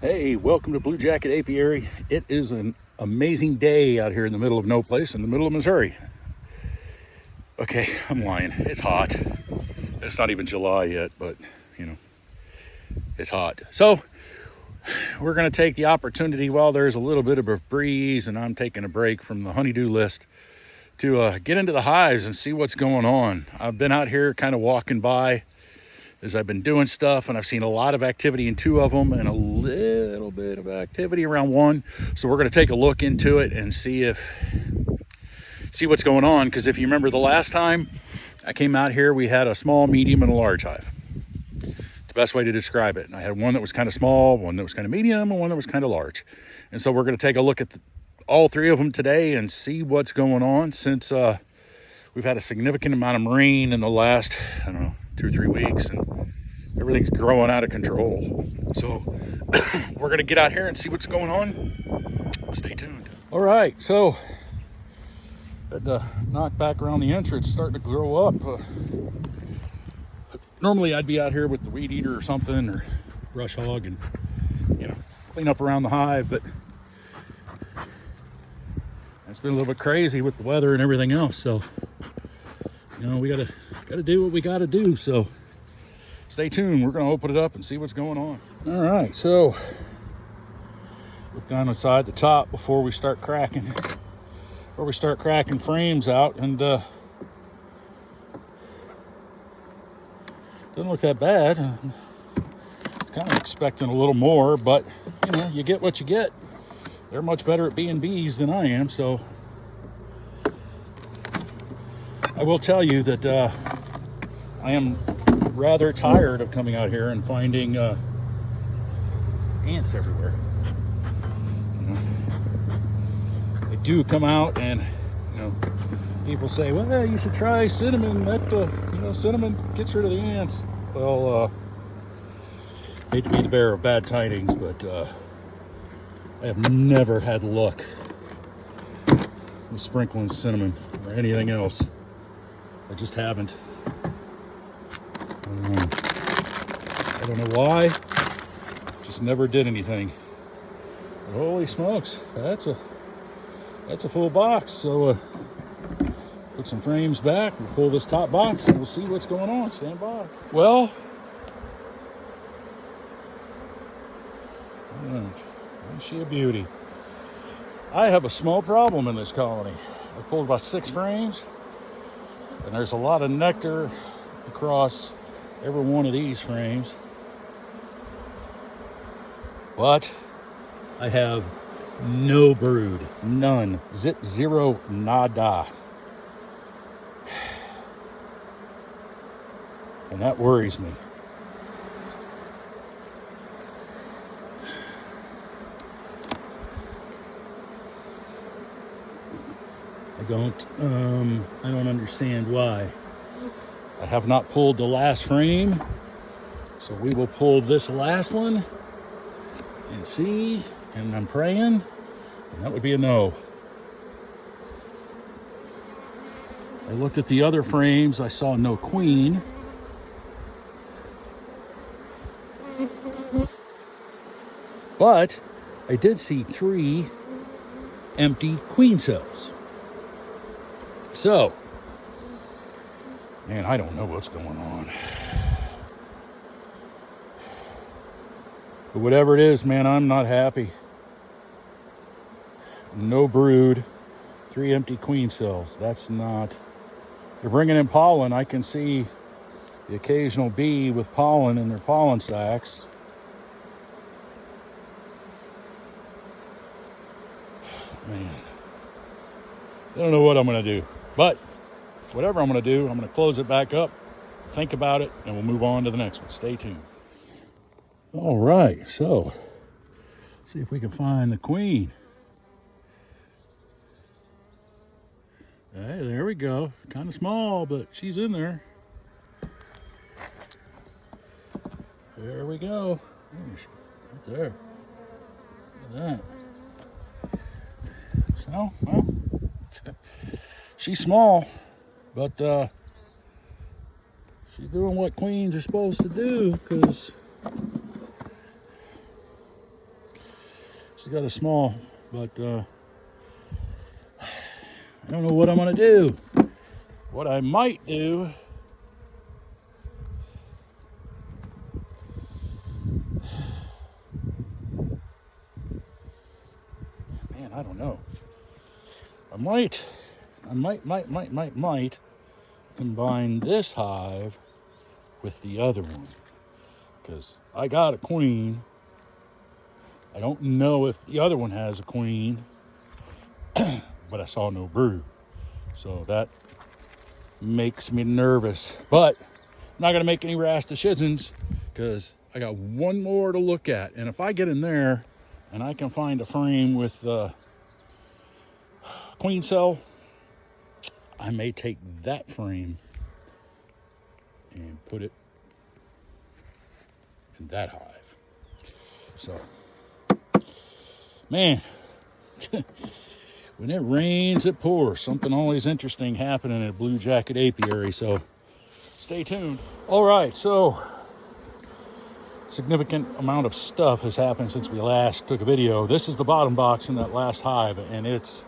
Hey, welcome to Blue Jacket Apiary. It is an amazing day out here in the middle of no place, in the middle of Missouri. Okay, I'm lying. It's hot. It's not even July yet, but it's hot. So we're going to take the opportunity while there's a little bit of a breeze and I'm taking a break from the honeydew list to get into the hives and see what's going on. I've been out here kind of walking by as I've been doing stuff, and I've seen a lot of activity in two of them and a little bit of activity around one. So we're going to take a look into it and see what's going on. Because if you remember the last time I came out here, we had a small, medium, and a large hive. It's the best way to describe it. And I had one that was kind of small, one that was kind of medium, and one that was kind of large. And so we're going to take a look at all three of them today and see what's going on, since we've had a significant amount of rain in the last, 2 or 3 weeks, and everything's growing out of control. So we're going to get out here and see what's going on. Stay tuned. All right, so had to knock back around the entrance, starting to grow up. Normally I'd be out here with the weed eater or something, or brush hog, and clean up around the hive, but it's been a little bit crazy with the weather and everything else. So we gotta do what we gotta do. So stay tuned. We're gonna open it up and see what's going on. All right, so look down inside the top before we start cracking frames out, and doesn't look that bad. Kind of expecting a little more, but you get what you get. They're much better at being bees than I am, so I will tell you that I am rather tired of coming out here and finding ants everywhere. They do come out, and people say, well, you should try cinnamon. That cinnamon gets rid of the ants. Well, hate to be the bearer of bad tidings, but I have never had luck with sprinkling cinnamon or anything else. I just haven't. I don't know why. Just never did anything. But holy smokes, that's a full box. So put some frames back, we'll pull this top box, and we'll see what's going on. Stand by. Well, isn't she a beauty? I have a small problem in this colony. I pulled about 6 frames, and there's a lot of nectar across every one of these frames. But I have no brood. None. Zero, nada. And that worries me. I don't understand why. I have not pulled the last frame, so we will pull this last one and see, and I'm praying, and that would be a no. I looked at the other frames, I saw no queen. But I did see 3 empty queen cells. So, man, I don't know what's going on. But whatever it is, man, I'm not happy. No brood, 3 empty queen cells. That's not... They're bringing in pollen. I can see the occasional bee with pollen in their pollen sacs. Man, I don't know what I'm going to do. But whatever I'm going to do, I'm going to close it back up, think about it, and we'll move on to the next one. Stay tuned. All right, so see if we can find the queen. Hey, there we go. Kind of small, but she's in there. There we go. Right there. Look at that. So, well, she's small, but she's doing what queens are supposed to do, because She's got a small, but I don't know what I'm gonna do. What I might do, man, I don't know. I might combine this hive with the other one, because I got a queen. I don't know if the other one has a queen, but I saw no brood, so that makes me nervous. But I'm not gonna make any rash decisions because I got one more to look at, and if I get in there and I can find a frame with the queen cell, I may take that frame and put it in that hive. So, man, when it rains, it pours. Something always interesting happening at Blue Jacket Apiary, so stay tuned. All right, so significant amount of stuff has happened since we last took a video. This is the bottom box in that last hive, and it's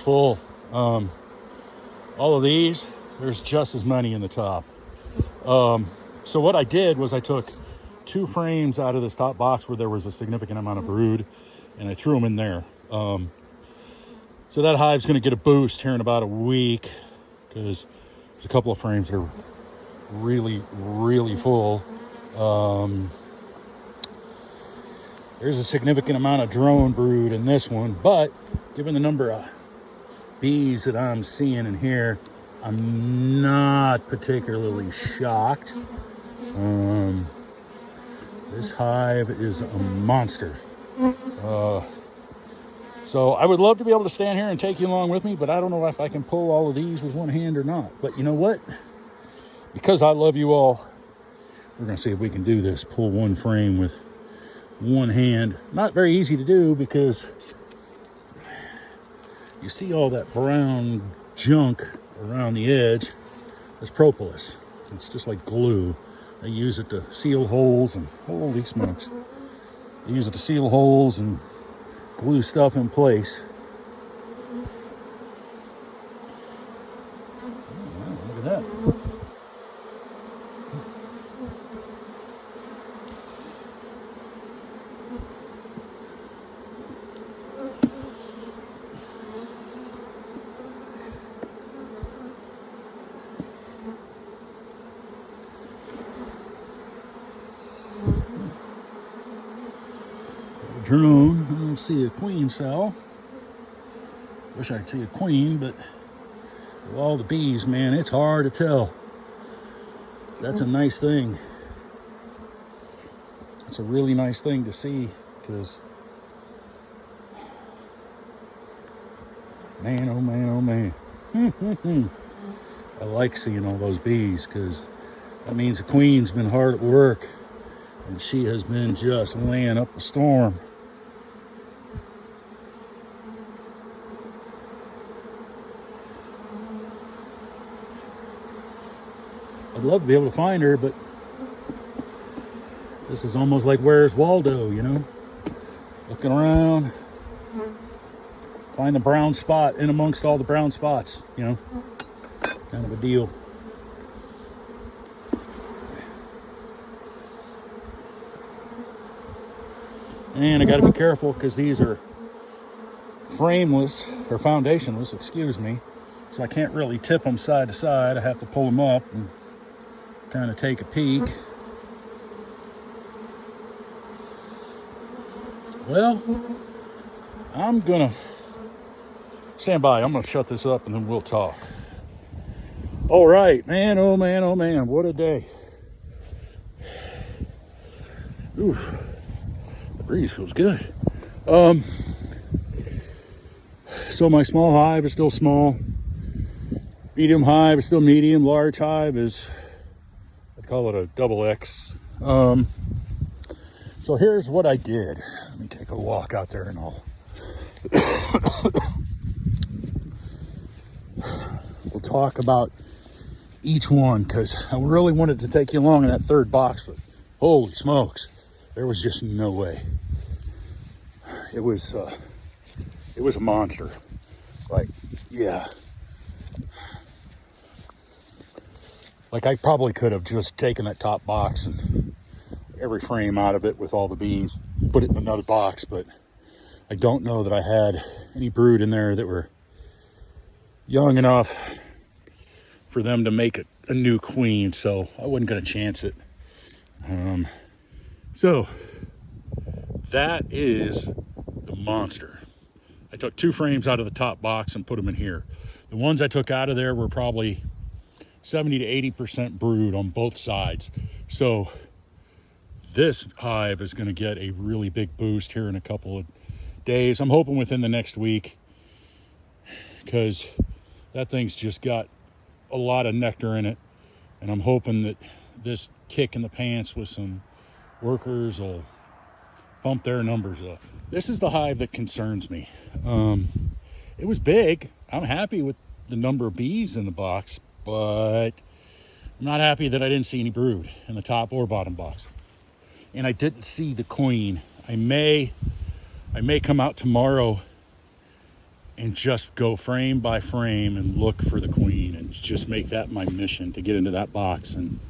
full. All of these, there's just as many in the top. So what I did was I took 2 frames out of this top box where there was a significant amount of brood, and I threw them in there. So that hive's going to get a boost here in about a week, because there's a couple of frames that are really, really full. There's a significant amount of drone brood in this one, but given the number of bees that I'm seeing in here, I'm not particularly shocked. This hive is a monster. So I would love to be able to stand here and take you along with me, but I don't know if I can pull all of these with one hand or not. But you know what? Because I love you all, we're gonna see if we can do this. Pull one frame with one hand. Not very easy to do because you see all that brown junk around the edge. That's propolis. It's just like glue. They use it to seal holes, and holy smokes. They use it to seal holes and glue stuff in place. Oh, look at that. Drone. I don't see a queen cell. Wish I could see a queen, but with all the bees, man, it's hard to tell. That's a nice thing. It's a really nice thing to see, because man, oh man, oh man. I like seeing all those bees, because that means the queen's been hard at work, and she has been just laying up a storm. I'd love to be able to find her, but this is almost like Where's Waldo, you know? Looking around, find the brown spot in amongst all the brown spots, you know? Kind of a deal. And I got to be careful because these are frameless, or foundationless, excuse me. So I can't really tip them side to side. I have to pull them up and kind of take a peek. Well, I'm gonna stand by. I'm gonna shut this up and then we'll talk. All right, man, oh man, oh man, what a day. Oof, the breeze feels good. So my small hive is still small. Medium hive is still medium. Large hive is, I'd call it a double X. So here's what I did. Let me take a walk out there and I'll we'll talk about each one, because I really wanted to take you along in that third box, but holy smokes, there was just no way. it was a monster. Like, yeah. Like, I probably could have just taken that top box and every frame out of it with all the beans, put it in another box, but I don't know that I had any brood in there that were young enough for them to make a new queen, so I wasn't going to chance it. So that is the monster. I took 2 frames out of the top box and put them in here. The ones I took out of there were probably 70 to 80% brood on both sides. So this hive is going to get a really big boost here in a couple of days. I'm hoping within the next week, because that thing's just got a lot of nectar in it, and I'm hoping that this kick in the pants with some workers will bump their numbers up. This is the hive that concerns me. It was big. I'm happy with the number of bees in the box, but I'm not happy that I didn't see any brood in the top or bottom box. And I didn't see the queen. I may come out tomorrow and just go frame by frame and look for the queen and just make that my mission, to get into that box and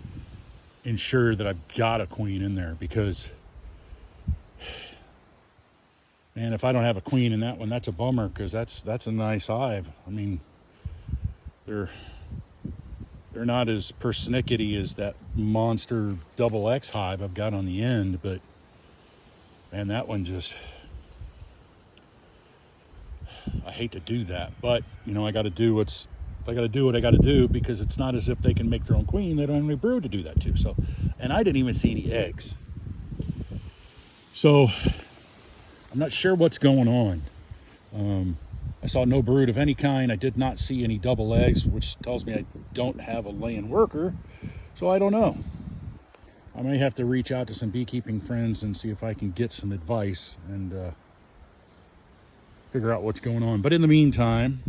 ensure that I've got a queen in there. Because, man, if I don't have a queen in that one, that's a bummer, because that's a nice hive. I mean, they're not as persnickety as that monster double X hive I've got on the end, but man, that one just, I hate to do that, but you know, I got to do what I got to do, because it's not as if they can make their own queen. They don't have any brood to do that too. So, and I didn't even see any eggs. So I'm not sure what's going on. I saw no brood of any kind. I did not see any double eggs, which tells me I don't have a laying worker. So I don't know. I may have to reach out to some beekeeping friends and see if I can get some advice and figure out what's going on. But in the meantime,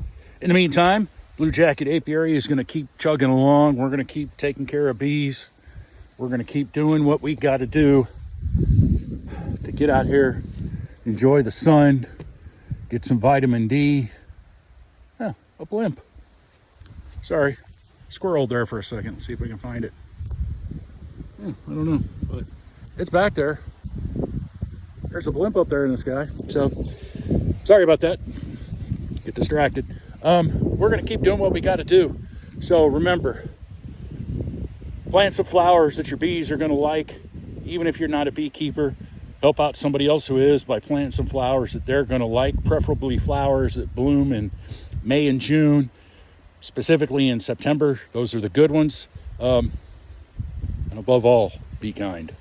Blue Jacket Apiary is going to keep chugging along. We're going to keep taking care of bees. We're going to keep doing what we got to do to get out here, enjoy the sun, get some vitamin D. Oh, a blimp. Sorry, squirreled there for a second. Let's see if we can find it. I don't know, but it's back there. There's a blimp up there in the sky. So, sorry about that. Get distracted. We're going to keep doing what we got to do. So remember, plant some flowers that your bees are going to like, even if you're not a beekeeper. Help out somebody else who is by planting some flowers that they're going to like, preferably flowers that bloom in May and June, specifically in September. Those are the good ones. And above all, be kind.